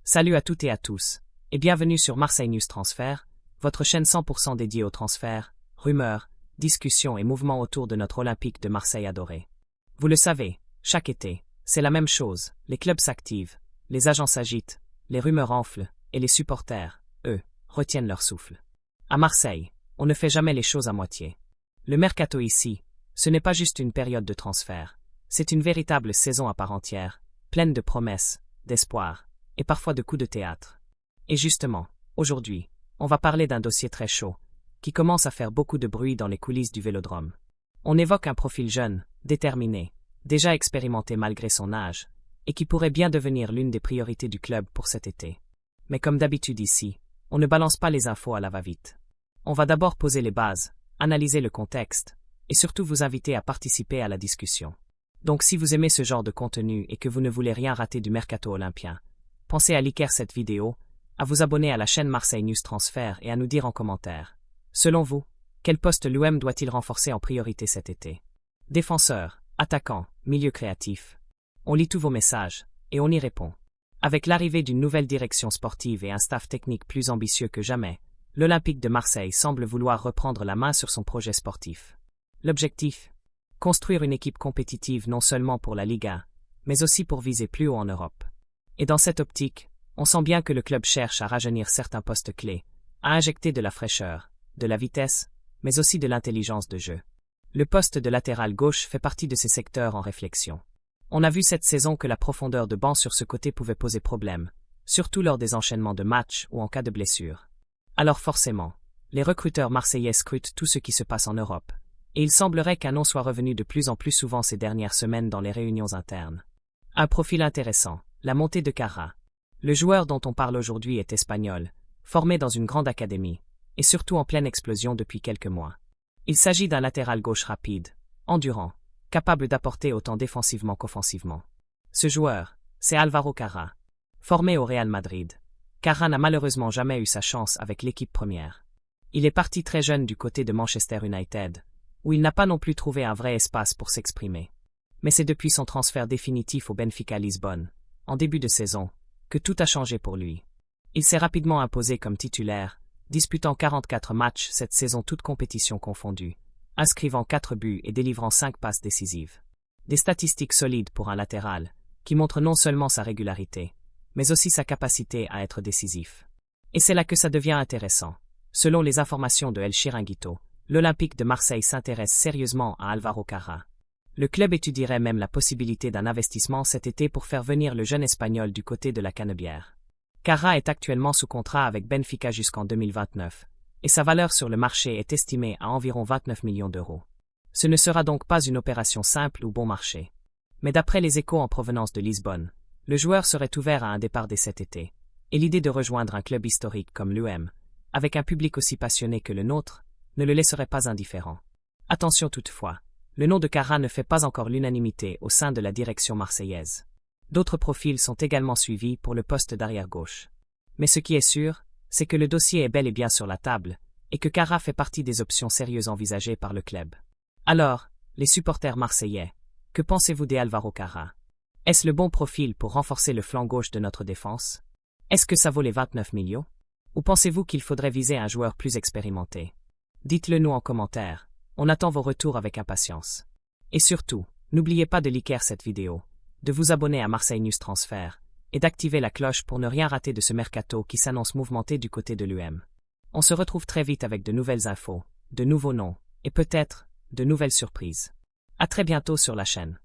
Salut à toutes et à tous, et bienvenue sur Marseille News Transfert, votre chaîne 100% dédiée aux transferts, rumeurs, discussions et mouvements autour de notre Olympique de Marseille adoré. Vous le savez, chaque été, c'est la même chose, les clubs s'activent, les agents s'agitent, les rumeurs enflent, et les supporters, eux, retiennent leur souffle. À Marseille, on ne fait jamais les choses à moitié. Le mercato ici, ce n'est pas juste une période de transfert, c'est une véritable saison à part entière, pleine de promesses, d'espoir, et parfois de coups de théâtre. Et justement, aujourd'hui, on va parler d'un dossier très chaud, qui commence à faire beaucoup de bruit dans les coulisses du Vélodrome. On évoque un profil jeune, déterminé, déjà expérimenté malgré son âge, et qui pourrait bien devenir l'une des priorités du club pour cet été. Mais comme d'habitude ici, on ne balance pas les infos à la va-vite. On va d'abord poser les bases, analyser le contexte, et surtout vous inviter à participer à la discussion. Donc si vous aimez ce genre de contenu et que vous ne voulez rien rater du mercato olympien, pensez à liker cette vidéo, à vous abonner à la chaîne Marseille News Transfert et à nous dire en commentaire. Selon vous, quel poste l'OM doit-il renforcer en priorité cet été? Défenseur, attaquant, milieu créatif. On lit tous vos messages, et on y répond. Avec l'arrivée d'une nouvelle direction sportive et un staff technique plus ambitieux que jamais, l'Olympique de Marseille semble vouloir reprendre la main sur son projet sportif. L'objectif? Construire une équipe compétitive non seulement pour la Ligue 1, mais aussi pour viser plus haut en Europe. Et dans cette optique, on sent bien que le club cherche à rajeunir certains postes clés, à injecter de la fraîcheur, de la vitesse, mais aussi de l'intelligence de jeu. Le poste de latéral gauche fait partie de ces secteurs en réflexion. On a vu cette saison que la profondeur de banc sur ce côté pouvait poser problème, surtout lors des enchaînements de matchs ou en cas de blessure. Alors forcément, les recruteurs marseillais scrutent tout ce qui se passe en Europe, et il semblerait qu'un nom soit revenu de plus en plus souvent ces dernières semaines dans les réunions internes. Un profil intéressant, la montée de Carra. Le joueur dont on parle aujourd'hui est espagnol, formé dans une grande académie, et surtout en pleine explosion depuis quelques mois. Il s'agit d'un latéral gauche rapide, endurant, capable d'apporter autant défensivement qu'offensivement. Ce joueur, c'est Álvaro Carra. Formé au Real Madrid, Carra n'a malheureusement jamais eu sa chance avec l'équipe première. Il est parti très jeune du côté de Manchester United, où il n'a pas non plus trouvé un vrai espace pour s'exprimer. Mais c'est depuis son transfert définitif au Benfica Lisbonne, en début de saison, que tout a changé pour lui. Il s'est rapidement imposé comme titulaire, disputant 44 matchs cette saison toutes compétitions confondues, inscrivant 4 buts et délivrant 5 passes décisives. Des statistiques solides pour un latéral, qui montrent non seulement sa régularité, mais aussi sa capacité à être décisif. Et c'est là que ça devient intéressant. Selon les informations de El Chiringuito, l'Olympique de Marseille s'intéresse sérieusement à Álvaro Carra. Le club étudierait même la possibilité d'un investissement cet été pour faire venir le jeune Espagnol du côté de la Canebière. Carra est actuellement sous contrat avec Benfica jusqu'en 2029, et sa valeur sur le marché est estimée à environ 29 millions d'euros. Ce ne sera donc pas une opération simple ou bon marché. Mais d'après les échos en provenance de Lisbonne, le joueur serait ouvert à un départ dès cet été, et l'idée de rejoindre un club historique comme l'OM, avec un public aussi passionné que le nôtre, ne le laisserait pas indifférent. Attention toutefois, le nom de Carra ne fait pas encore l'unanimité au sein de la direction marseillaise. D'autres profils sont également suivis pour le poste d'arrière-gauche. Mais ce qui est sûr, c'est que le dossier est bel et bien sur la table, et que Carra fait partie des options sérieuses envisagées par le club. Alors, les supporters marseillais, que pensez-vous d'Álvaro Carra? Est-ce le bon profil pour renforcer le flanc gauche de notre défense? Est-ce que ça vaut les 29 millions? Ou pensez-vous qu'il faudrait viser un joueur plus expérimenté? Dites-le nous en commentaire, on attend vos retours avec impatience. Et surtout, n'oubliez pas de liker cette vidéo, de vous abonner à Marseille News Transfert, et d'activer la cloche pour ne rien rater de ce mercato qui s'annonce mouvementé du côté de l'OM. On se retrouve très vite avec de nouvelles infos, de nouveaux noms, et peut-être, de nouvelles surprises. À très bientôt sur la chaîne.